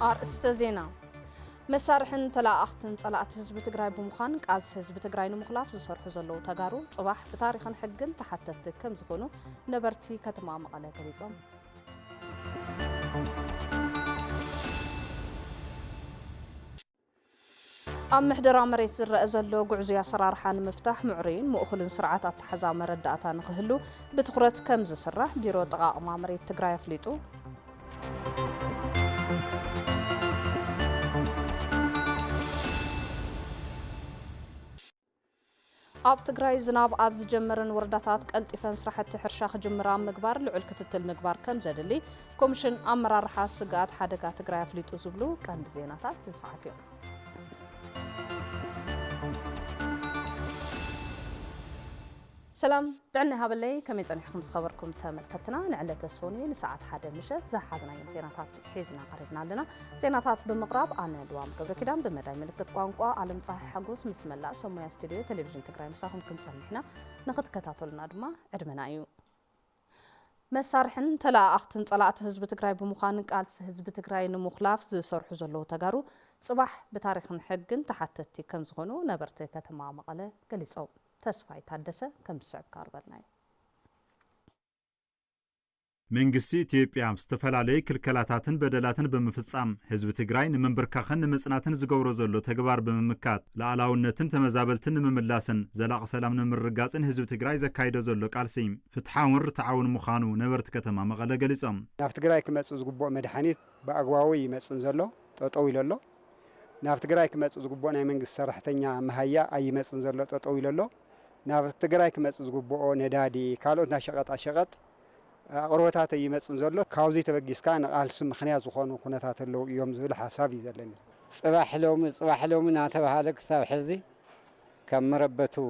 أرسط زينة مسارحن تلاقتن صلاة حزب تجري بمخان قال حزب تجري نمخلاف زصرح زلو تجارو صباح بتاريخ حقن تحتت كم زخونو نبرتي كتما مقالة كريزم أم محدرا مريس الرئزلو قعزي أسرار حان مفتاح معرين مؤخل سرعات التحزام رداتا نخهلو بتخرت كم زسرح بيرو طغاء ما مريت تجري فليتو أب تجري زناب أبز جمرن ورداتات قلت إفن سرحت حرشاخ جمران مقبار لعل كتتل مقبار كم زدلي كومشن أمرار حاس قاد حدقا تجري فليتو سبلو كان بزيناتات ساعتين سلام دعنا هابلي كم يزنح خمس خبركم تملكتنا نعلة السوني لساعات حدا مشت زحزنا يوم زيناتات حيزنا قريبنا لنا زيناتات بمقراب أنا دوام قبل كده بمدى ملكة قوانقوا على مصاحي حقوس بسم الله سمو استوديو تلفزيون تقرأ مساهم كنت سنحنا ناخد كتاتولنا دما عدمنايو مسارحن تلا أختن طلعت حزب تقرأ بمخانق قال حزب تقرأ نمخلاف زي صرح زلو تقارو صباح بتاريخ حقن تحتتي كم زغنو نبرتي كتما مقالة قليصو تسفاي تحدث كم سعب كاربرناي منجسي إثيوبيا استفلالي كلكلاتاتن بدلاتن بمفصام حزب تግራይ ንምንብርካኽን ንምጽናትን ዝገብሮ ዘሎ ተግባር ብምምካት ለዓላውነትን ተመዛበልትን ንምምላስን ዘላቕ ሰላም ንምርጋጽን ህዝብ ትግራይ ዘካይዶ ዘሎ ቃልሲ ፍትሓውን ርትዓውን ምዃኑ ነበርቲ ከተማ መቐለ ገሊጾም ናብ ትግራይ ክመጽእ ዝግብኦ መድሓኒት ብኣግባቡ ይመጽእ ዘሎ ጠጠው ኢሉ ኣሎ ናብ ትግራይ ክመጽእ ዝግብኦ ናይ መንግስቲ ሰራሕተኛ መሃያ ኣይመጽእ ዘሎ ጠጠው ኢሉ ኣሎ ናብ ትግራይ ክመጽእ ዝግብኦ ነዳዲ ካልኦት ናሸቐጣ ሸቐጥ أقربتها يمثل زلوا كاوزي تبجيس كان قالس مخنيات زخانو كنتات اللو يوم زول حسابي زلني صباح لوم نعتبر هذا كسب حزي كم مربتو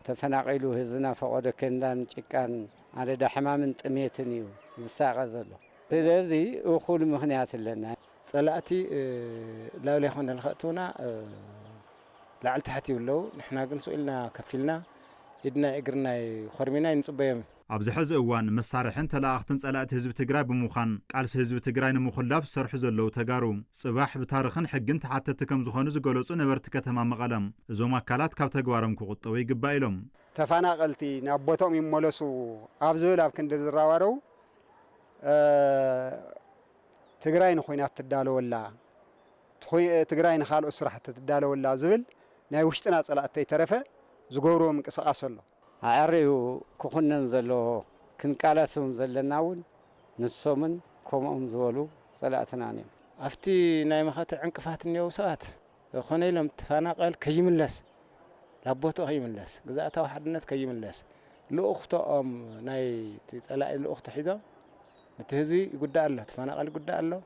تفناقيلو هزنا فقد كندان كان على ده حمام تميتنيو الساعة زلوا تلذي وخول مخنيات لنا صلاتي لا يخون الخطونا لعل تحتي ولو نحنا قلنا سئلنا كفلنا إدنا إجرنا خرمينا نصبيهم ኣብዚ ሕዚ እዋን መሳርሕን ተላእኽትን ጸላእቲ ህዝቢ ትግራይ ብምዃን ቃልሲ ህዝቢ ትግራይ ንምኹላፍ ዝሰርሑ ዘለዉ ተጋሩ ጽባሕ ብታሪኽን ሕግን ተሓተቲ ከም ዝኾኑ ዝገለጹ ነበርቲ ከተማ መቐለም እዞም ኣካላት ካብ ተግባሮም ክቁጠቡ ይግባእ ኢሎም ተፈናቐልቲ ናብ ቦታኦም ይመለሱ ኣብ ዝብል ኣብ ክንዲ ዝራዋረው ትግራይ ንኹናት ትዳለወላ ትግራይ ንኻልኦት ስራሕቲ ትዳለወላ ዝብል ናይ ውሽጥና ጸላእቲ ተረፈ ዝገብርዎ ምንቅስቓስ ኣሎ عريو كخنن زلوا كن كالاسهم زلناون نصومن كومهم زولو صلاتنا نيم أفتي نايم خاطر عنك فاتني وسات خوني لهم تفانقل كيملس لابوتو كيملس جزاءته واحد كيملس لأخته ناي تلاقي الأخت حذا نتهزي يقول الله تفانقل يقول الله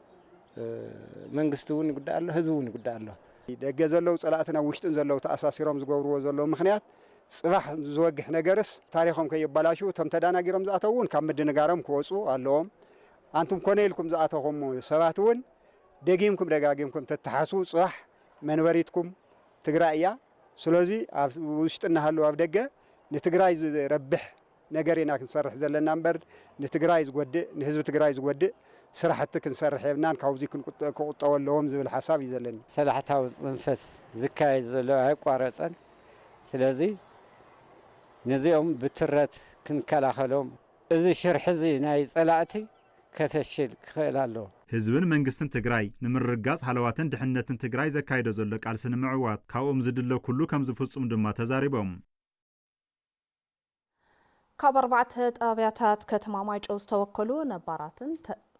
منجستون يقول الله هزون يقول الله دجا زلوا صلاتنا وشتن زلوا تأساسيرهم زجوروا زلوا مخنيات صباح زوجح نجارس تاريخهم كي يبلاشوا تم تدانا جرم زعتون كم بدنا جرم كوسو اللهم أنتم كونيلكم زعتهم سباتون دقيمكم دقاقيمكم تتحسوا صح من وريتكم تقرأيا سلوزي وشتنا هلو أبدقة نتقرأي ربح نجارينا كنصرح زلنا نمبر نتقرأي زود نهزب تقرأي زود سرحتك نصرح يبنان كوزي كن كوت اللهم زي الحساب يزلني سرحتها نفس زكاي زلوا قارصا سلازي نزيهم بترت كن كلا خلهم إذا شرح زي ناي طلعتي كتشيل خلالو ህዝብን መንግስትን ትግራይ ንምርጋጽ ሃለዋትን ድሕነትን ትግራይ ዘካይዶ ዘሎ ቃልሲ ንምዕዋት ካብኦም ዝድለ ኩሉ ከም ዝፍጹም ድማ ተዛሪቦም ካብ ኣርባዕተ ጣብያታት ከተማ ማይጨው ዝተወከሉ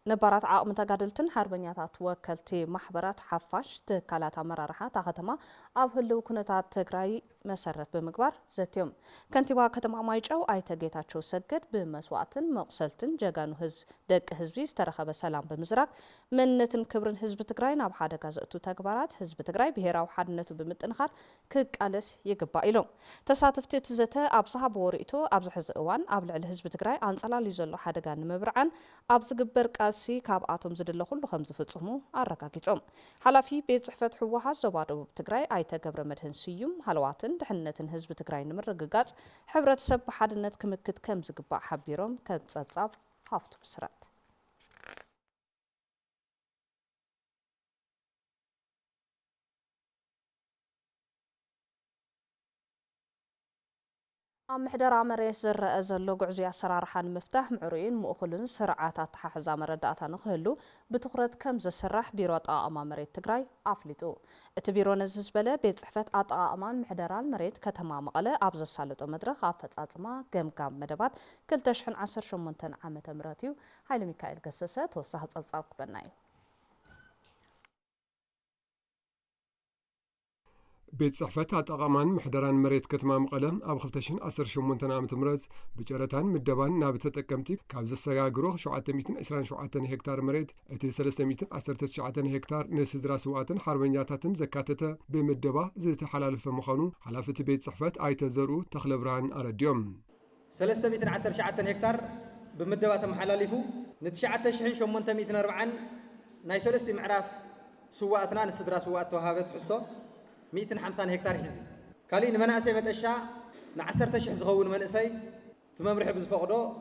نبارات عقم تقادلتن حربنياتات وكلتي محبرات حفاش تكالات مرارحة تاختما أبهلو كنتات تقراي مسرت بمقبار زتيوم كنتيبا كتما مايجو اي تاقيتاتشو سجد بمسواتن مقسلتن جاقانو دق حزبي استرخب سلام بمزراق منتن كبرن حزب تقراي ناب حادا قازقتو تاقبارات حزب تقراي بهيراو حادنتو بمتنخار كالس يقبا إلوم تساتفتي تزتا أبصها بوريتو أبز حز اوان أبلع الحزب تقراي أنصلا ليزولو حادا قان مبرعان أبز قبر سي كاب آتم زد الله كله خمس فتسمو الركاكيتهم حلافي بيت صحفة حوها زبادو تقراي اي تقبر مدهن سيوم حلواتن دحنتن حزب تقراي نمرققات حبرت سب حدنت كمكت كم زقبا حبيرهم كتصاب حافتو بسرات محدرا مريس زرق زلو قعزي أسرارحان مفتاح معروين مؤخلون سرعات تححزا مرداتا نخهلو بتخرد كم زسرح بيرو أطاقما مريت تقراي أفليتو اتبيرو نزز بلا بيت صحفت أطاقمان محدرا مريت كتما مقالة أبز السالتو مدرخ أفت أطما قم مدبات كل تشحن 10 منتن عامة مراتيو هايلو ميكائيل قسسة توسطها تصابق بناي بيت صحفت أطاقمان محدران مريت كتما مقالة أب 2018 عام تمرز بجرتان مدبان نابت تقمتي كابز السغاغرو 727 هكتار مريت اتي 319 هكتار نسدرا سواتن حربنياتاتن زكاتته بمدبا زتحلالف مخانو حلافه بيت صحفت ايت زرو تخلبران ارديوم 319 هكتار بمدبا تمحلالفو نتشعت شحن 840 ناي 3 معراف سواتنا نسدرا سوات توهابت حستو 150 هكتار حزي كالي نمناسي متأشا نعسرت شح زغون منسي تمامرح بزفقدو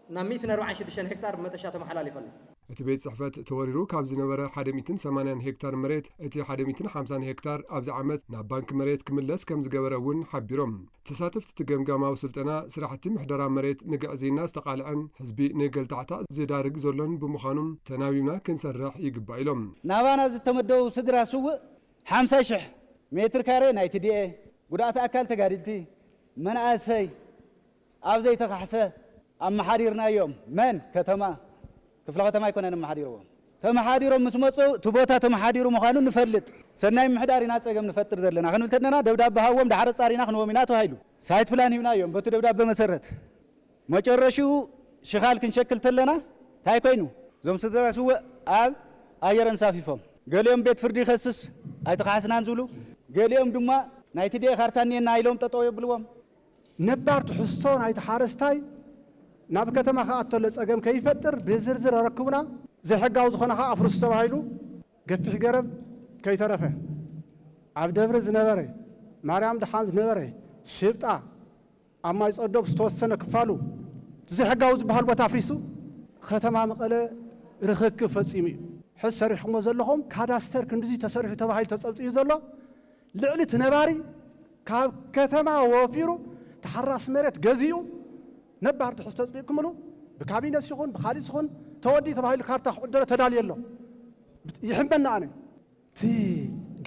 نا 146 هكتار متأشا تمحلالي فلي እቲ ቤት ጽሕፈት ተወሪሩ ካብ ዝነበረ 180 ሄክታር መሬት እቲ 150 ሄክታር ኣብዚ ዓመት ናብ ባንኪ መሬት ክምለስ ከም ዝገበረ እውን ሓቢሮም ተሳተፍቲ ትገምጋማዊ ስልጠና ስራሕቲ ምሕደራ መሬት ንግዕዜና ዝተቃልዐን ህዝቢ ንገልታዕታ ዝዳርግ ዘሎን ብምዃኑም ተናቢብና ክንሰርሕ ይግባእ ኢሎም ናባና ዝተመደቡ ስድራ ስውእ 50,000 ሜትር ካሬ ናይ ትዲኤ ጉዳእቲ ኣካል ተጋዲልቲ መንኣሰይ ኣብ ዘይተኻሕሰ ኣመሓዲርናዮም መን ከተማ ክፍለ ከተማ ይኮነን መሓዲሮም ተመሓዲሮም ምስ መፁ ትቦታ ተመሓዲሩ ምዃኑ ንፈልጥ ሰናይ ምሕዳር ኢና ፀገም ንፈጥር ዘለና ክንብል ከለና ደብዳቤ ሃቦም ዳሕረ ጻሪና ክንቦም ኢና ተባሂሉ ሳይት ፕላን ሂብናዮም በቲ ደብዳቤ መሰረት መጨረሻው ሽኻል ክንሸክል ተለና ታይ ኮይኑ ዞም ስድራ ስውእ ኣብ ኣየር እንሳፊፎም ገሊኦም ቤት ፍርዲ ይኸስስ ኣይተኻሕስናን ዝብሉ ገሊኦም ድማ ናይቲ ዲኤ ካርታኒና ኢሎም ጠጠው ይብልዎም ነባር ትሕዝቶ ናይቲ ሓረስታይ ናብ ከተማ ከኣተሎ ፀገም ከይፈጥር ብዝርዝር ረክቡና ዘይሕጋዊ ዝኾነ ኸ ኣፍርስ ተባሂሉ ገፊሕ ገረብ ከይተረፈ ኣብ ደብሪ ዝነበረ ማርያም ድሓን ዝነበረ ሽብጣ ኣብ ማይ ፀዶብ ዝተወሰነ ክፋሉ ዘይሕጋዊ ዝበሃል ቦታ ኣፍሪሱ ከተማ መቐለ ርኽክብ ፈፂሙ እዩ ሕዚ ሰሪሕኩሞ ዘለኹም ካዳስተር ክንድዚ ተሰሪሑ ተባሂሉ ተፀብፂኡ ዘሎ ልዕሊ ትነባሪ ካብ ከተማ ወፊሩ ተሓራስ መሬት ገዚኡ ነባር ትሕዝቶ ተፅዲቅኩምሉ ብካቢነት ሲኹን ብኻሊእ ሲኹን ተወዲ ተባሂሉ ካርታ ክዕደረ ተዳልየሎ ይሕመና ኣነ እቲ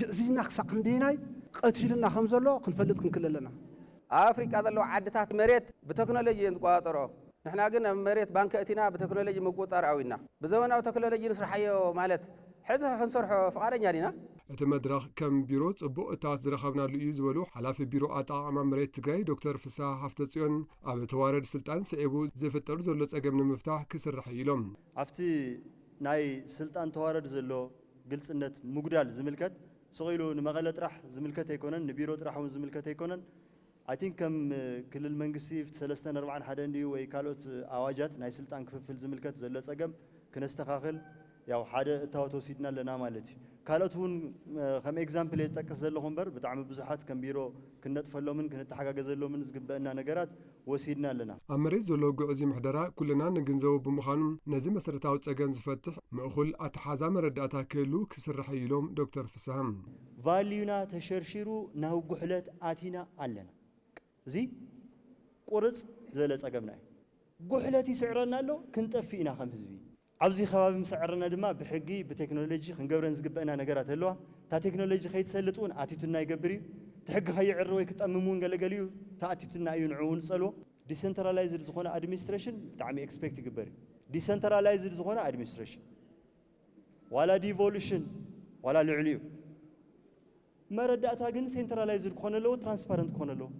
ግዕዚና ክሳዕ ክንደይናይ ቀቲልና ከም ዘሎ ክንፈልጥ ክንክእል ኣለና ኣፍሪቃ ዘለዎ ዓድታት መሬት ብቴክኖሎጂ ዝቆጣጠሮ ንሕና ግን ኣብ መሬት ባንኪ እቲና ብቴክኖሎጂ ምቁጣር ኣዊና ብዘመናዊ ቴክኖሎጂ ንስራሕዮ ማለት ሕዚ ክንሰርሖ ፍቃደኛ ዲና እቲ መድረኽ ከም ቢሮ ጽቡቕ እታት ዝረኸብናሉ እዩ ዝበሉ ሓላፊ ቢሮ ኣጠቓቕማ መሬት ትግራይ ዶክተር ፍስሓ ሃፍተጽዮን ኣብ ተዋረድ ስልጣን ስዒቡ ዝፍጠሩ ዘሎ ፀገም ንምፍታሕ ክስራሕ ኢሎም ኣብቲ ናይ ስልጣን ተዋረድ ዘሎ ግልጽነት ምጉዳል ዝምልከት ስቂሉ ንመቐለ ጥራሕ ዝምልከት ኣይኮነን ንቢሮ ጥራሕ እውን ዝምልከት ኣይኮነን I think ከም ክልል መንግስቲ 341 እንዲዩ ወይ ካልኦት ኣዋጃት ናይ ስልጣን ክፍፍል ዝምልከት ዘሎ ፀገም ክነስተኻኽል ያው ሓደ እታወት ወሲድና ኣለና ማለት እዩ ካልኦት እውን ከም ኤግዛምፕል ዝጠቅስ ዘለኹ እምበር ብጣዕሚ ብዙሓት ከም ቢሮ ክነጥፈሎምን ክንተሓጋገዘሎምን ዝግበአና ነገራት ወሲድና ኣለና ኣብ መሬት ዘሎ ጉዕዚ ምሕደራ ኩልና ንግንዘቡ ብምዃኑ ነዚ መሰረታዊ ፀገም ዝፈትሕ ምእኹል ኣተሓዛ መረዳእታ ክህሉ ክስራሕ ኢሎም ዶክተር ፍስሓም ቫልዩና ተሸርሺሩ ናብ ጉሕለት ኣቲና ኣለና እዚ ቁርፅ ዘለ ፀገምና እዩ ጉሕለት ይስዕረና ኣሎ ክንጠፊ ኢና ከም ህዝቢ ኣብዚ ከባቢ ምስዕርና ድማ ብሕጊ ብቴክኖሎጂ ክንገብረን ዝግበአና ነገራት ኣለዋ እታ ቴክኖሎጂ ከይትሰልጥ እውን ኣቲቱና ይገብር እዩ ትሕጊ ከይዕሪ ወይ ክጠምም እውን ገለገለ እዩ ተኣቲቱና እዩ ንዑ እውን ዝፀልዎ ዲሰንትራላይዝድ ዝኾነ ኣድሚኒስትሬሽን ብጣዕሚ ኤክስፔክት ይግበር እዩ ዲሰንትራላይዝድ ዝኾነ ኣድሚኒስትሬሽን ዋላ ዲቮሉሽን ዋላ ልዕሊ እዩ መረዳእታ ግን ሴንትራላይዝድ ክኾነ ኣለዎ ትራንስፓረንት ክኾነ ኣለዎ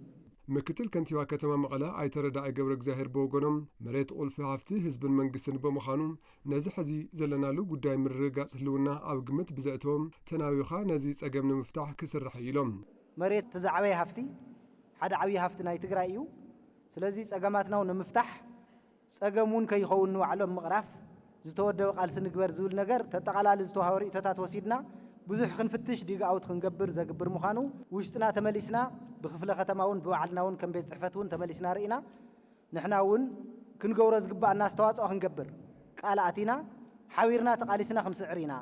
ምክትል ከንቲባ ከተማ መቐለ ኣይተረዳኢ ገብረ እግዚኣብሔር ብወገኖም መሬት ቁልፊ ሃፍቲ ህዝብን መንግስትን ብምዃኑ ነዚ ሕዚ ዘለናሉ ጉዳይ ምርግጋፅ ህልውና ኣብ ግምት ብዘእተዎም ተናቢብኻ ነዚ ፀገም ንምፍታሕ ክስራሕ ኢሎም መሬት ዝዓበየ ሃፍቲ ሓደ ዓብዪ ሃፍቲ ናይ ትግራይ እዩ ስለዚ ፀገማትና ንምፍታሕ ፀገም እውን ከይኸውን ንባዕሎም ምቕራፍ ዝተወደበ ቃልሲ ንግበር ዝብል ነገር ተጠቓላሊ ዝተዋሃበ ርእቶታት ወሲድና ብዙሕ ክንፍትሽ ዲጋኣውት ክንገብር ዘግብር ምዃኑ ውሽጥና ተመሊስና ብክፍለ ከተማ እውን ብባዕልና እውን ከም ቤት ፅሕፈት እውን ተመሊስና ርኢና ንሕና እውን ክንገብሮ ዝግባአና ኣስተዋፅኦ ክንገብር ቃል ኣቲና ሓቢርና ተቃሊስና ክንስዕር ኢና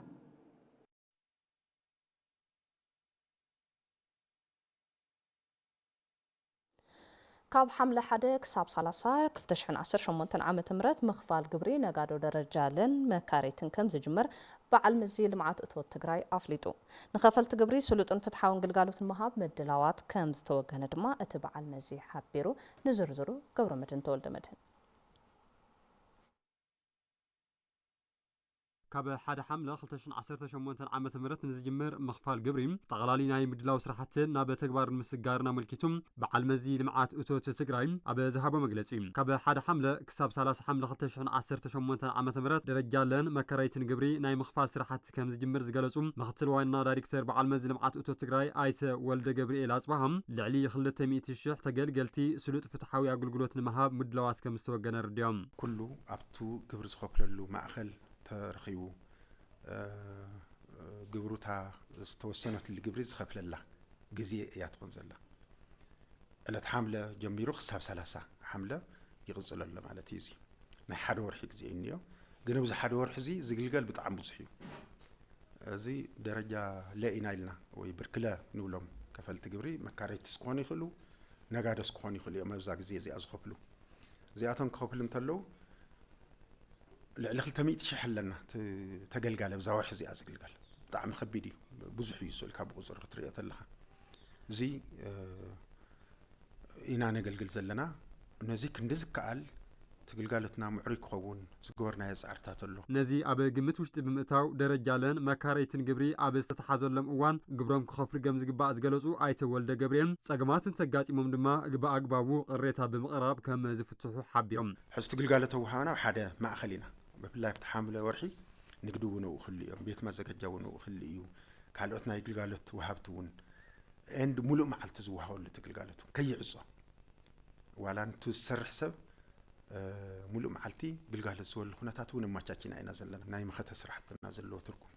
ካብ ሓምለ 1 ክሳብ 30 2018 ዓመተ ምህረት ምኽፋል ግብሪ ነጋዶ ደረጃለን መካሬትን ከም ዝጅመር በዓል መዚ ልምዓት እቶት ትግራይ ኣፍሊጡ ንኸፈልቲ ግብሪ ስሉጥን ፍትሓውን ግልጋሎት ምሃብ ምድላዋት ከም ዝተወገነ ድማ እቲ በዓል መዚ ሓቢሩ ንዝርዝሩ ገብረመድህን ተወልደ መድህን ካብ 1 ሓምለ 2018 ዓመተ ምህረት ንዝጅምር ምኽፋል ግብሪ ጠቕላሊ ናይ ምድላው ስራሕትን ናብ ተግባር ምስጋርና መልኪቱም በዓል መዚ ልምዓት እቶት ትግራይ ኣብ ዝሃቦ መግለጺ ካብ 1 ሓምለ ክሳብ 30 ሓምለ 2018 ዓመተ ምህረት ደረጃለን መከራይትን ግብሪ ናይ ምኽፋል ስራሕት ከም ዝጅምር ዝገለጹ ምክትል ዋና ዳይሬክተር በዓል መዚ ልምዓት እቶት ትግራይ ኣይተ ወልደ ገብርኤል ኣጽባሃም ልዕሊ 200,000 ተገልገልቲ ስሉጥ ፍትሓዊ ኣገልግሎት ንምሃብ ምድላዋት ከም ዝተወገነ ርድዮም ኩሉ ኣብቱ ግብሪ ዝኸፍለሉ ማእኸል ተረኺቡ ግብሩታ ዝተወሰነት ልግብሪ ዝኸፍለላ ግዜ እያ ትኾን ዘላ ዕለት ሓምለ ጀሚሩ ክሳብ 30 ሓምለ ይቕፅል ኣሎ ማለት እዩ። እዚ ናይ ሓደ ወርሒ ግዜ እኒኦ ግን ኣብዚ ሓደ ወርሒ እዚ ዝግልገል ብጣዕሚ ብዙሕ እዩ። እዚ ደረጃ ለኢና ኢልና ወይ ብርክለ ንብሎም ከፈልቲ ግብሪ መካረይትስ ክኾኑ ይኽእሉ ነጋዶስ ክኾኑ ይኽእሉ እዮም ኣብዛ ግዜ እዚኣ ዝኸፍሉ እዚኣቶም ክኸፍሉ እንተለዉ ልዕሊ 200,000 ኣለና ተገልጋለ ብዛ ወርሒ እዚኣ ዝግልጋል ብጣዕሚ ከቢድ እዩ ብዙሕ እዩ ስእልካ ብቁፅር ክትሪኦ ተለኻ እዚ ኢና ነገልግል ዘለና ነዚ ክንዲ ዝከኣል ትግልጋሎትና ምዕሩይ ክኸውን ዝገበርናዮ ፃዕርታት ኣሎ ነዚ ኣብ ግምት ውሽጢ ብምእታው ደረጃለን መካረይትን ግብሪ ኣብ ዝተተሓዘሎም እዋን ግብሮም ክኸፍሉ ከም ዝግባእ ዝገለጹ ኣይተ ወልደ ገብርኤል ፀገማትን ተጋጢሞም ድማ ብኣግባቡ ቅሬታ ብምቕራብ ከም ዝፍትሑ ሓቢሮም ሕዚ ትግልጋሎት ወሃብና ሓደ ማእኸል ኢና ብፍላይ ኣብቲ ሓምለ ወርሒ ንግዲ እውን ክህሉ እዮም ቤት መዘጋጃ እውን ክህሉ እዩ ካልኦት ናይ ግልጋሎት ወሃብቲ እውን ኤንድ ሙሉእ መዓልቲ ዝወሃበሉ ትግልጋሎት ከይዕጾ ዋላ ንቱ ዝሰርሕ ሰብ ሙሉእ መዓልቲ ግልጋሎት ዝወሉ ኩነታት እውን ማቻችና ኢና ዘለና ናይ መኸተ ስራሕትና ዘለዎ ትርጉም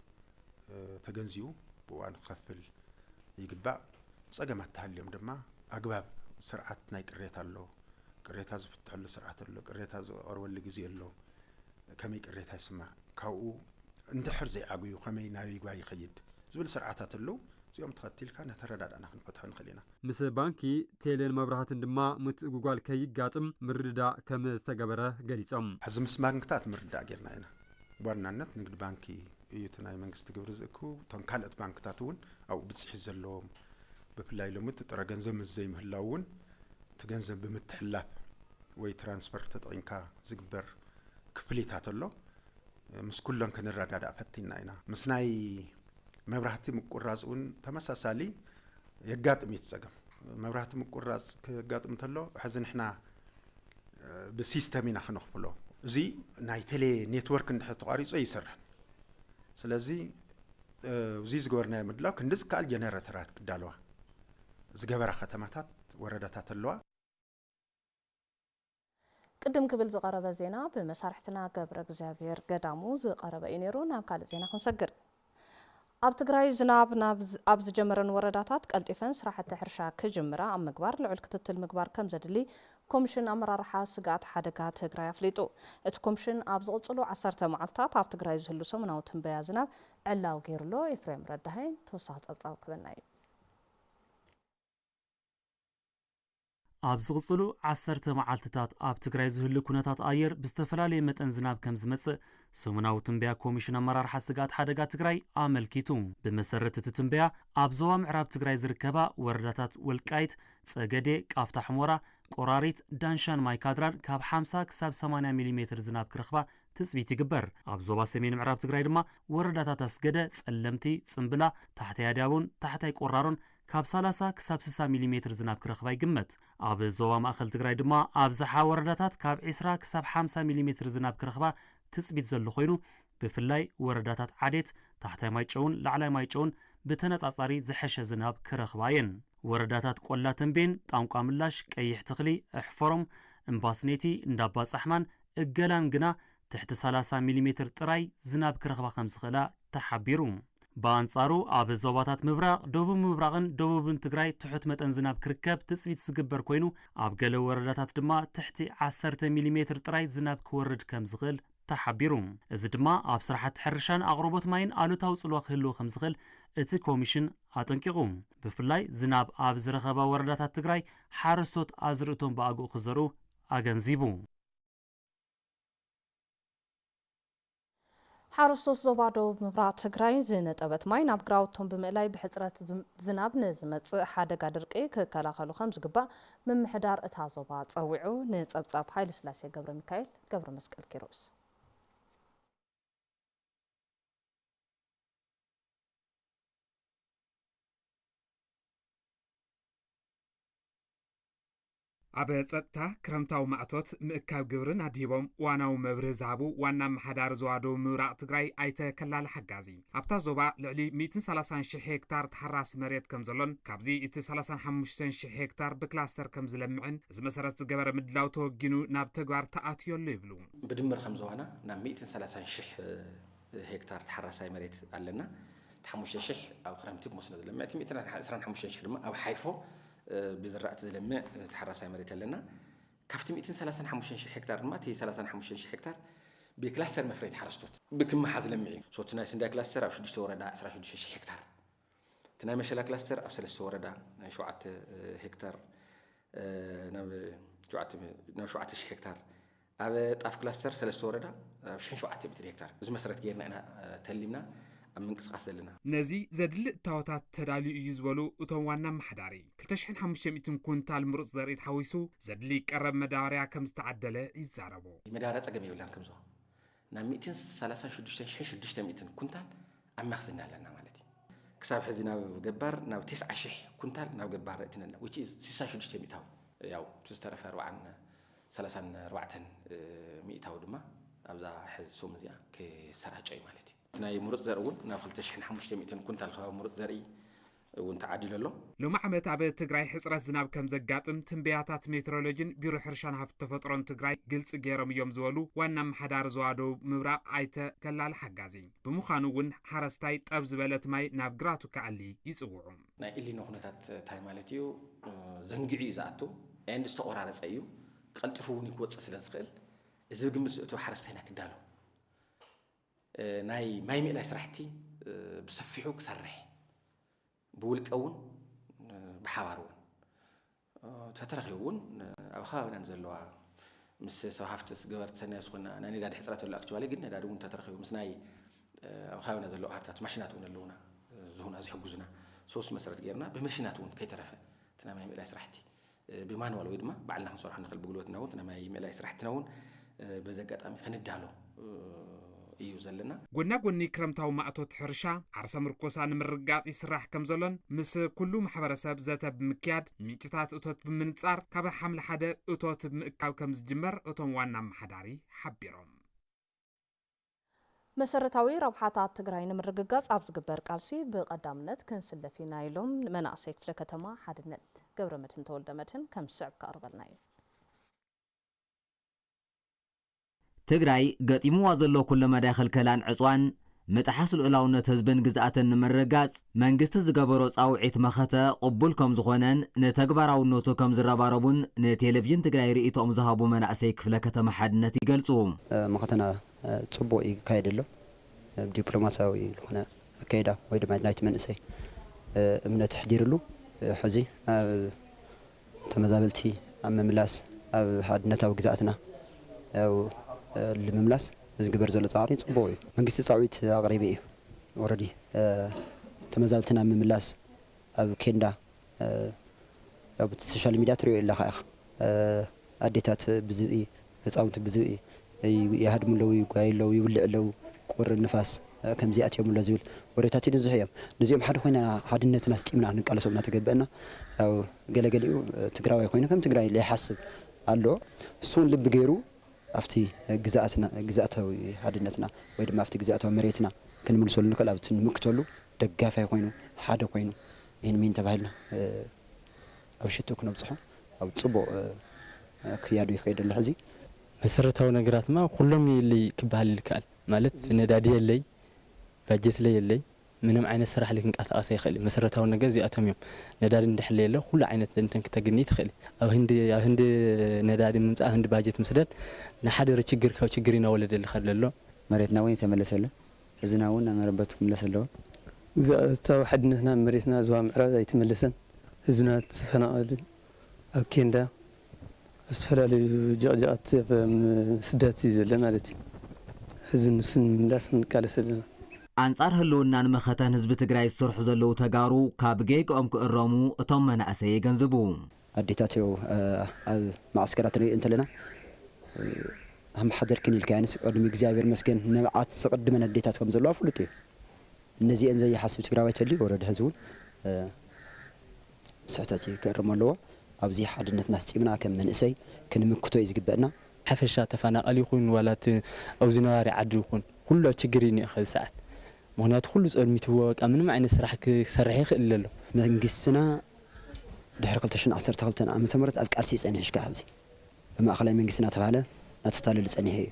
ተገንዚቡ ብእዋኑ ክኸፍል ይግባእ ፀገማት ተሃልዮም ድማ ኣግባብ ስርዓት ናይ ቅሬታ ኣሎ ቅሬታ ዝፍትሐሉ ስርዓት ኣሎ ቅሬታ ዝቐርበሉ ግዜ ኣሎ ከመይ ቅሬታ ይስማዕ ካብኡ እንድሕር ዘይዓግዩ ከመይ ናብ ይግባእ ይኸይድ ዝብል ስርዓታት ኣለዉ እዚኦም ተኸቲልካ ነተረዳዳእና ክንፈትሖ ንኽእል ኢና ምስ ባንኪ ቴሌን መብራህትን ድማ ምትእግጓል ከይጋጥም ምርድዳእ ከም ዝተገበረ ገሊፆም ሕዚ ምስ ባንክታት ምርድዳእ ጌርና ኢና ብዋናነት ንግዲ ባንኪ እዩ እቲ ናይ መንግስቲ ግብሪ ዝእክቡ እቶም ካልኦት ባንክታት እውን ኣብኡ ብፅሒት ዘለዎም ብፍላይ ሎሚ እቲ ጥረ ገንዘብ ምስ ዘይምህላው እውን እቲ ገንዘብ ብምትሕላፍ ወይ ትራንስፈር ተጠቒምካ ዝግበር ክፍሊታት ኣሎ ምስ ኩሎም ክንረዳዳእ ፈቲና ኢና ምስ ናይ መብራህቲ ምቁራፅ እውን ተመሳሳሊ የጋጥም ይትፀገም መብራህቲ ምቁራፅ ክጋጥም እንተሎ ሕዚ ንሕና ብሲስተም ኢና ክነኽፍሎ እዚ ናይ ቴሌ ኔትወርክ እንድሕር ተቋሪፆ ይሰርሕ ስለዚ እዚ ዝገበርናዮ ምድላው ክንዲ ዝከኣል ጀነሬተራት ክዳለዋ ዝገበራ ከተማታት ወረዳታት ኣለዋ ቅድም ክብል ዝቐረበ ዜና ብመሳርሕትና ገብረ እግዚአብሔር ገዳሙ ዝቐረበ እዩ ነይሩ ናብ ካልእ ዜና ክንሰግር ኣብ ትግራይ ዝናብ ኣብ ዝጀመረን ወረዳታት ቀልጢፈን ስራሕቲ ሕርሻ ክጅምራ ኣብ ምግባር ልዑል ክትትል ምግባር ከም ዘድሊ ኮሚሽን ኣመራርሓ ስጋት ሓደጋ ትግራይ ኣፍሊጡ እቲ ኮሚሽን ኣብ ዝቕፅሉ 10 መዓልትታት ኣብ ትግራይ ዝህሉ ሰሙናዊ ትንበያ ዝናብ ዕላው ገይሩሎ ኤፍሬም ረዳሃይን ተወሳኺ ፀብፃብ ክበና እዩ ኣብ ዝቕፅሉ 10 መዓልትታት ኣብ ትግራይ ዝህሉ ኩነታት ኣየር ብዝተፈላለየ መጠን ዝናብ ከም ዝመጽእ ሰሙናዊ ትንበያ ኮሚሽን ኣመራርሓ ስጋት ሓደጋ ትግራይ ኣመልኪቱ ብመሰረት እቲ ትንበያ ኣብ ዞባ ምዕራብ ትግራይ ዝርከባ ወረዳታት ወልቃይት ጸገዴ ቃፍታ ሕሞራ ቆራሪት ዳንሻን ማይካድራን ካብ 50 ክሳብ 80 ሚሊ ሜትር ዝናብ ክረኽባ ትጽቢት ይግበር ኣብ ዞባ ሰሜን ምዕራብ ትግራይ ድማ ወረዳታት ኣስገደ ጸለምቲ ጽምብላ ታሕታይ ኣድያቦን ታሕታይ ቆራሮን ካብ 30 ክሳብ 60 ሚሊ ሜትር ዝናብ ክረኽባ ይግመት ኣብ ዞባ ማእኸል ትግራይ ድማ ኣብዝሓ ወረዳታት ካብ 20 ክሳብ 50 ሚሊ ሜትር ዝናብ ክረኽባ ትጽቢት ዘሎ ኮይኑ ብፍላይ ወረዳታት ዓዴት ታሕታይ ማይጨውን ላዕላይ ማይጨውን ብተነጻጻሪ ዝሐሸ ዝናብ ክረኽባ እየን ወረዳታት ቆላ ተንቤን ጣንቋ ምላሽ ቀይሕ ተኽሊ ኣሕፈሮም እምባስኔቲ እንዳባጻሕማን እገላን ግና ትሕቲ 30 ሚሊ ሜትር ጥራይ ዝናብ ክረኽባ ከም ዝኽእላ ተሓቢሩ በአንጻሩ ኣብ ዞባታት ምብራቕ ደቡብ ምብራቕን ደቡብን ትግራይ ትሑት መጠን ዝናብ ክርከብ ትጽቢት ዝግበር ኮይኑ ኣብ ገለ ወረዳታት ድማ ትሕቲ 10 ሚሊ ሜትር ጥራይ ዝናብ ክወርድ ከም ዝኽእል ተሓቢሩ እዚ ድማ ኣብ ስራሕቲ ሕርሻን ኣቕርቦት ማይን ኣሉታዊ ጽልዋ ክህልዎ ከም ዝኽእል እቲ ኮሚሽን ኣጠንቂቑ ብፍላይ ዝናብ ኣብ ዝረኸባ ወረዳታት ትግራይ ሓረስቶት ኣዝርእቶም ብኣግኡ ክዘርኡ ኣገንዚቡ ሓረስቶት ዞባ ደቡብ ምብራቅ ትግራይ ዝነጠበት ማይ ናብ ግራውቶም ብምእላይ ብሕፅረት ዝናብ ንዝመጽእ ሓደጋ ድርቂ ክከላኸሉ ከም ዝግባእ ምምሕዳር እታ ዞባ ጸዊዑ ንጸብጻብ ሃይለ ስላሴ ገብረ ሚካኤል ገብረ መስቀል ኪሮስ ኣብ ጸጥታ ክረምታዊ ማዕቶት ምእካብ ግብርን ኣዲቦም ዋናዊ መብርህ ዝሃቡ ዋና መሓዳር ዞባ ደቡብ ምብራቅ ትግራይ ኣይተ ከላለ ሓጋዚ ኣብታ ዞባ ልዕሊ 130,000 ሄክታር ተሓራሲ መሬት ከም ዘሎን ካብዚ እቲ 35,000 ሄክታር ብክላስተር ከም ዝለምዕን እዚ መሰረት ዝገበረ ምድላው ተወጊኑ ናብ ተግባር ተኣትየሉ ይብሉ ብድምር ከም ዝኾነ ናብ 130,000 ሄክታር ተሓራሳይ መሬት ኣለና 5,000 ኣብ ክረምቲ መስኖ ዝለምዕ 125,000 ድማ ኣብ ሓይፎ بزرعت زلمة تحرسها مريت لنا كفت 135,000 هكتار ما تي 35,000 هكتار بكلاستر مفريت حرستوت بكم حاز لمعي صوت ناس عندها كلاستر أو شدش وردا 16 هكتار تنام مشلا كلاستر أو 3 وردا شوعت هكتار شوعت هكتار أو طاف كلاستر 3 وردا شوعت 100 هكتار إذا مسرت جيرنا أنا تلمنا منقصقص لنا نزي زدل تاوتات تدالي يزولو እቶም ዋና መሓዳሪ 2500 ኩንታል ምሩጽ ዘርኢ ተሓዊሱ ዘድሊ ቀረብ መዳበርያ ከም ዝተዓደለ ይዛረቡ መዳበርያ ጸገም ይብላን ከምዞ ናብ 136,600 ኩንታል ኣብ መኽዘን ኣለና ማለት እዩ ክሳብ ሕዚ ናብ ገባር ናብ 9,000 ኩንታል ናብ ገባር እትነና which is 6600 ያው ተስተረፈ 34 ሚእታው ድማ ኣብዛ ሕዚ ሶም እዚኣ ከሰራጨይ ማለት እዩ ناي مرض زرعون ناخذ 500 كنتال خبا مرض زرعي ونتعدل له لما عمت عبد تجراي حصرة زناب كم زقاتم تنبيهات ميترولوجين بيرو حرشان هفت تفطرون تجراي قلت جيرم يوم زولو وانا محدار زوادو مبراق عيتا كلال حقازين بمخانوون حرستاي تابز بلت ماي نابقراتو كعلي يسوعون ناي اللي نخنتات تاي مالتيو زنقعي زاتو عند استقرار سأيو قلتفوني كوتس سلسخل إذا قمت تو حرستينا كدالو ناي ماي مئلا سرحتي بصفحو كسرح بولك أون بحوارون تترخيون أو خاونا نزلوا مس سوحفتس قبرت سنة سخنا ناني داد حسرات ولا أكتوالي قلنا دادون تترخيو مس ناي أو خاونا نزلوا هارتات ماشيناتون اللونا زهونا زي حجوزنا صوص مسرت غيرنا بماشيناتون كي ترفع تنا ماي مئلا سرحتي بمانوال ويدما بعلنا نصرح نخل بقولوتنا وتنا ماي مئلا سرحتنا ون بزقات أمي خندالو قلنا قلني كرمتاو مأتوت حرشا عرسا مركوسان مرقات يسرح كمزولن مس كلو محبرساب ذاتا بمكياد ميجتات اتوت بمنصار كابا حمل حدا اتوت بمكاو كمز جمر اتوم وانا محداري حبيروم مسرتاوي ربحاتات تقراين مرقاقات عبز قبر قالسي بقدامنت كنسلفينا يلوم مناسيك فلكتما حدنت قبرمتن تولدمتن كم سعب كاربلنايو تግራይ ገጢሙዋ ዘሎ ኩሉ መዳኸል ከላን ዕጽዋን መጣሐስል እላውነት ህዝብን ግዛአተን ንምርጋጽ መንግስቲ ዝገበሮ ጻውዒት መኸተ ቅቡል ከም ዝኾነን ነተግባራውነቱ ከም ዝረባረቡን ነቴሌቪዥን ትግራይ ርእይቶም ዝሃቡ መናእሰይ ክፍለ ከተማ ሓድነት ይገልጹ መኸተና ጽቡቕ ይካየደሎ ዲፕሎማሲያዊ ዝኾነ ኣካይዳ ወይ ድማ ናይቲ መንእሰይ እምነት ሕዲርሉ ሕዚ ተመዛበልቲ ኣብ ምምላስ ኣብ ሓድነታዊ ግዛአትና ያው المملاس زجبر زول صارين صبوي منقص صعويت أقربي وردي تمازلتنا مملاس أو كندا أو بالسوشيال ميديا تري إلا خير أديتات بزوي صعوت بزوي يهدم لو يقاي لو يولع لو قر النفاس كم زيات يوم لازول وريتاتي نزهيم نزيم حد خوينا حد النت ناس تيمنا نقال سوبنا تقبلنا أو قال تقراوي خوينا كم تقراي اللي يحسب قالو سون لب غيرو أفتي جزاتها حدنتنا ويد ما أفتي جزاتها مريتنا كن ملسول نقل أو تنمكتلو دقافة يكونوا حدا يكونوا إن مين تبعنا أو شتو كنا بصحة أو تصبوا كيادو يخيد الحزي مسرتها ونقرات ما كلهم اللي كبهال الكال مالت ندادي اللي باجت لي اللي ምንም ዓይነት ስራሕ ልክንቀሳቀስ ይኽእል መሰረታዊ ነገር እዚኣቶም እዮም ነዳዲ እንድሕለየለ ኩሉ ዓይነት እንትን ክተግኒ ትኽእል ኣብ ህንዲ ነዳዲ ምምፃእ ህንዲ ባጀት ምስደድ ንሓደ ችግር ካብ ችግር ይናወለደል ከለሎ መሬትና ወይ ተመለሰለ እዝና እውን መረበት ክምለሰለ ግዛኣታዊ ሓድነትና መሬትና ዞባ ምዕራብ ኣይተመለሰን ህዝብና ተፈናቀል ኣብ ኬንዳ ዝተፈላለዩ ጀቕጀቃት ስደት ዘለ ማለት እዩ ህዝቢ ንስን ምላስ ምንቃለስ ኣለና አንጻር ህልውናን መኸተን ህዝቢ ትግራይ ዝሰርሑ ዘለው ተጋሩ ካብ ጌግኦም ክእረሙ እቶም መናእሰይ ይገንዝቡ ኣዴታትዮ ኣብ ማዕስከራት ንሪኢ እንተለና ኣምሓደር ክንብል ከያንስ ቅድሚ እግዚኣብሔር መስገን ነብዓት ዝቕድመን ኣዴታት ከም ዘለዋ ፍሉጥ እዩ እነዚአን ዘይሓስብ ትግራዋይ ተልዩ ወረዲ ህዝቡ ስሕተት ክእርም ኣለዎ ኣብዚ ሓድነትና ስጢምና ከም መንእሰይ ክንምክቶ እዩ ዝግበአና ሓፈሻ ተፈናቀል ይኹን ዋላት ኣብዚ ነባሪ ዓዲ ይኹን ኩሉ ችግር እዩ ኸ ሰዓት ምክንያቱ ኩሉ ፀልሚትዎ በቃ ምንም ዓይነት ስራሕ ክሰርሕ ይኽእል ኣሎ መንግስትና ድሕሪ 2012 ዓመተ ምህረት ኣብ ቃልሲ ይጸንሕ ሽካ ኣብዚ ብማእኸላይ መንግስትና ተባሃለ ናተታለለ ጸኒሐ እዩ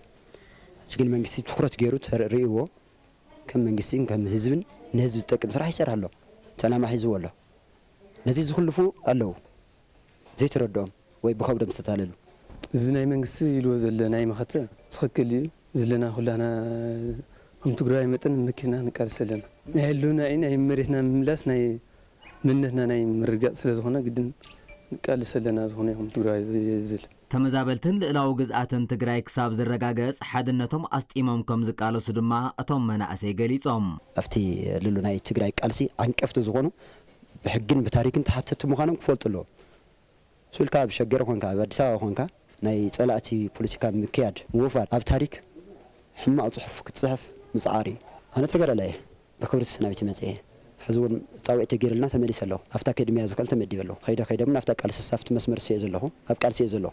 ሽግል መንግስቲ ትኩረት ገይሩ ተርእይዎ ከም መንግስትን ከም ህዝብን ንህዝብ ዝጠቅም ስራሕ ይሰርሕ ኣሎ ተናማ ሒዝዎ ኣሎ ነዚ ዝኽልፉ ኣለው ዘይተረድኦም ወይ ብኸብዶም ዝተታለሉ እዚ ናይ መንግስቲ ኢልዎ ዘለ ናይ መኸተ ትኽክል እዩ ዘለና ኩላና ከም ትግራይ መጠን መኪና ንቃልስ ኣለና ናይ ህልውና ናይ መሬትና ምምላስ ናይ መንነትና ናይ ምርጋፅ ስለ ዝኾነ ግድን ንቃልስ ኣለና ዝኾነ ይኹም ትግራይ ዝል ተመዛበልትን ልዕላዊ ግዝኣትን ትግራይ ክሳብ ዝረጋገጽ ሓድነቶም ኣስጢሞም ከም ዝቃለሱ ድማ እቶም መናእሰይ ገሊጾም ኣብቲ ልሉ ናይ ትግራይ ቃልሲ ዓንቀፍቲ ዝኾኑ ብሕግን ብታሪክን ተሓተቲ ምዃኖም ክፈልጡ ኣለዎ ስልካ ኣብ ሸገር ኮንካ ኣብ ኣዲስ ኣበባ ኮንካ ናይ ጸላእቲ ፖለቲካ ምክያድ ምውፋድ ኣብ ታሪክ ሕማቕ ጽሑፍ ክትጽሕፍ ምጽዓሪ ኣነ ተገለለየ ብክብሪ ናብቲ መጽአ ሕዚ እውን ጻውዒት ገይርልና ተመሊስ ኣለኹ ኣብታ ከድሚያ ዝኽእል ተመዲብ ኣለኹ ከይደ ምን ኣብታ ቃልሲ ሳፍቲ መስመር ስየ ዘለኹ ኣብ ቃልሲ እየ ዘለኹ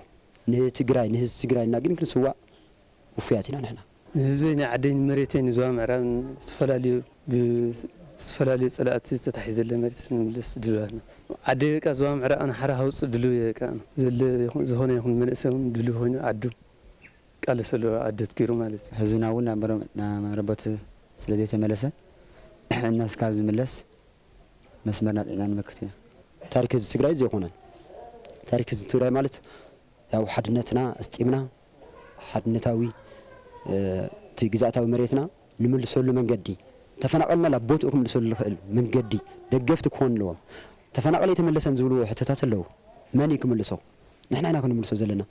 ንትግራይ ንህዝቢ ትግራይና ግን ክንስዋዕ ውፍያት ኢና ንሕና ንህዝበይ ናይ ዓደይ መሬተይ ንዞባ ምዕራብ ዝተፈላለዩ ጸላእቲ ተታሒዘለ መሬት ንምልስ ድልዋትና ዓደይ በቃ ዞባ ምዕራብ ኣነ ሓራ ሃውፅእ ድልው በቃ ዝኾነ ይኹን መንእሰይ ድልው ኮይኑ ዓዱ ቃልስ ኣለዎ ዓደት ገይሩ ማለት እዩ ህዝብና እውን ናብ መረበት ስለዘይተመለሰ እናስ ካብ ዝምለስ መስመርና ጥዕና ንመክት ኢና ታሪክ ህዝቢ ትግራይ ዘይኮነን ታሪክ ህዝቢ ትግራይ ማለት ያው ሓድነትና እስጢምና ሓድነታዊ እቲ ግዛእታዊ መሬትና ንምልሰሉ መንገዲ ተፈናቀልና ላቦትኡ ክምልሰሉ ልኽእል መንገዲ ደገፍቲ ክኾን ኣለዎ ተፈናቀለ የተመለሰን ዝብሉ ሕተታት ኣለዉ መን ክምልሶ ንሕና ኢና ክንምልሶ ዘለና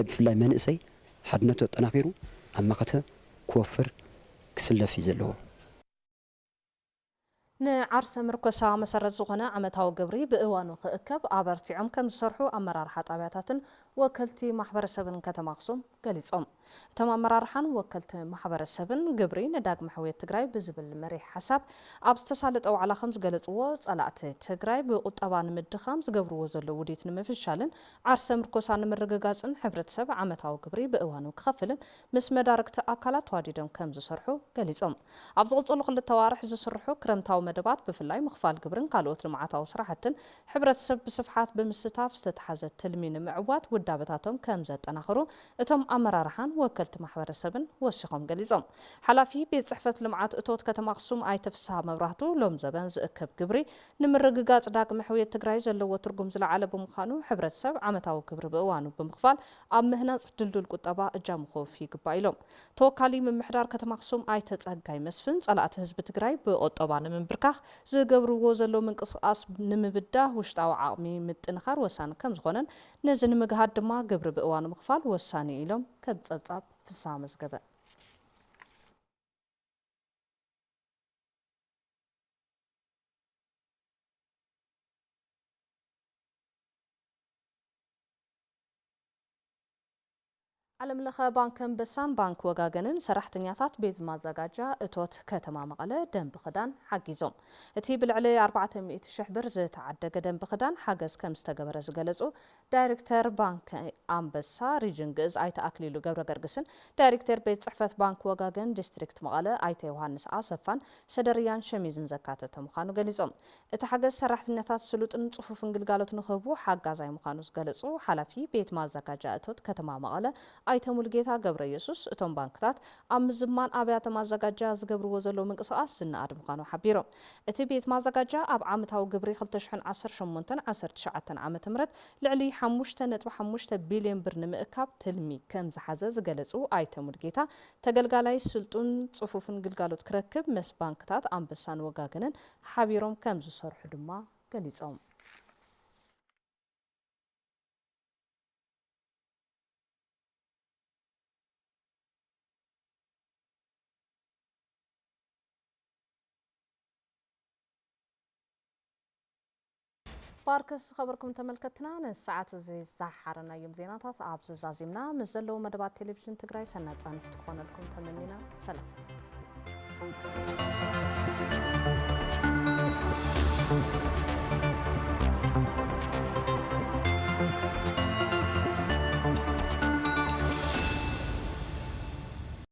ብፍላይ መንእሰይ ሓድነቱ ኣጠናኺሩ ኣብ መኸተ ክወፍር ክስለፍ እዩ ዘለዎ ንዓርሰ ምርኮሳ መሰረት ዝኾነ ዓመታዊ ግብሪ ብእዋኑ ክእከብ ኣበርቲዖም ከም ዝሰርሑ ኣመራርሓ ጣብያታትን ወከልቲ ማሕበረሰብን ከተማ ኣክሱም ገሊጾም እቶም ኣመራርሓን ወከልቲ ማሕበረሰብን ግብሪ ንዳግመ ሕውየት ትግራይ ብዝብል መሪሕ ሓሳብ ኣብ ዝተሳለጠ ዋዕላ ከም ዝገለጽዎ ጸላእቲ ትግራይ ብቁጠባ ንምድኻም ዝገብርዎ ዘለዉ ውዲት ንምፍሻልን ዓርሰ ምርኮሳ ንምርግጋጽን ሕብረተሰብ ዓመታዊ ግብሪ ብእዋኑ ክኸፍልን ምስ መዳርግቲ ኣካላት ተዋዲዶም ከም ዝሰርሑ ገሊጾም ኣብ ዝቕጽሉ 2 ዋርሕ ዝስርሑ ክረምታዊ መደባት ብፍላይ ምኽፋል ግብርን ካልኦት ልምዓታዊ ስራሕትን ሕብረተሰብ ብስፍሓት ብምስታፍ ዝተተሓዘ ትልሚ ንምዕዋት ውዳበታቶም ከም ዘጠናኽሩ እቶም ኣመራርሓን ወከልቲ ማሕበረሰብን ወሲኾም ገሊጾም ሓላፊ ቤት ጽሕፈት ልምዓት እቶት ከተማ ኣክሱም ኣይተ ፍስሓ መብራህቱ ሎም ዘበን ዝእከብ ግብሪ ንምርግጋጽ ዳግመ ሕውየት ትግራይ ዘለዎ ትርጉም ዝለዓለ ብምዃኑ ሕብረተሰብ ዓመታዊ ግብሪ ብእዋኑ ብምኽፋል ኣብ ምህናጽ ድልዱል ቁጠባ እጃሙ ክወፊ ይግባእ ኢሎም ተወካሊ ምምሕዳር ከተማ ኣክሱም ኣይተ ጸጋይ መስፍን ጸላእቲ ህዝቢ ትግራይ ብቁጠባ ንምንብርካኽ ዝገብርዎ ዘሎ ምንቅስቃስ ንምብዳህ ውሽጣዊ ዓቕሚ ምጥንኻር ወሳኒ ከም ዝኾነን ነዚ ንምግሃድ ድማ ግብሪ ብእዋኑ ምኽፋል ወሳኒ ኢሎም ከም ጸብጻብ ፍስሓ መዝገበ ዓለም ለኸ ባንክ አንበሳን ባንክ ወጋገንን ሰራሕተኛታት ቤት ማዘጋጃ እቶት ከተማ መቐለ ደንብ ክዳን ሓጊዞም እቲ ብልዕሊ 400,000 ብር ዝተዓደገ ደንብ ክዳን ሓገዝ ከም ዝተገበረ ዝገለጹ ዳይሬክተር ባንክ አንበሳ ሪጅን ግዕዝ ኣይተ ኣክሊሉ ገብረ ገርግስን ዳይሬክተር ቤት ጽሕፈት ባንክ ወጋገን ዲስትሪክት መቐለ ኣይተ ዮሃንስ ኣሰፋን ሰደርያን ሸሚዝን ዘካተተ ምዃኑ ገሊጾም እቲ ሓገዝ ሰራሕተኛታት ስሉጥን ጽፉፍን ግልጋሎት ንኽህቡ ሓጋዛይ ምዃኑ ዝገለጹ ሓላፊ ቤት ማዘጋጃ እቶት ከተማ መቐለ ኣይተ ሙልጌታ ገብረ ኢየሱስ እቶም ባንክታት ኣብ ምዝማን ኣብያተ ማዘጋጃ ዝገብርዎ ዘለዉ ምንቅስቓስ ዝነኣድ ምዃኑ ሓቢሮም እቲ ቤት ማዘጋጃ ኣብ ዓመታዊ ግብሪ 2018-19 ዓመተ ምህረት ልዕሊ 5.5 ቢልዮን ብር ንምእካብ ትልሚ ከም ዝሓዘ ዝገለጹ ኣይተ ሙልጌታ ተገልጋላይ ስልጡን ጽፉፍን ግልጋሎት ክረክብ መስ ባንክታት ኣንበሳን ወጋገንን ሓቢሮም ከም ዝሰርሑ ድማ ገሊጾም باركس خبركم تملكتنا الساعات زي زحرنا يوم زيناتات عبز زازمنا مزلو مدبات تلفزيون تقراي سنة صانح تكون لكم تمنينا سلام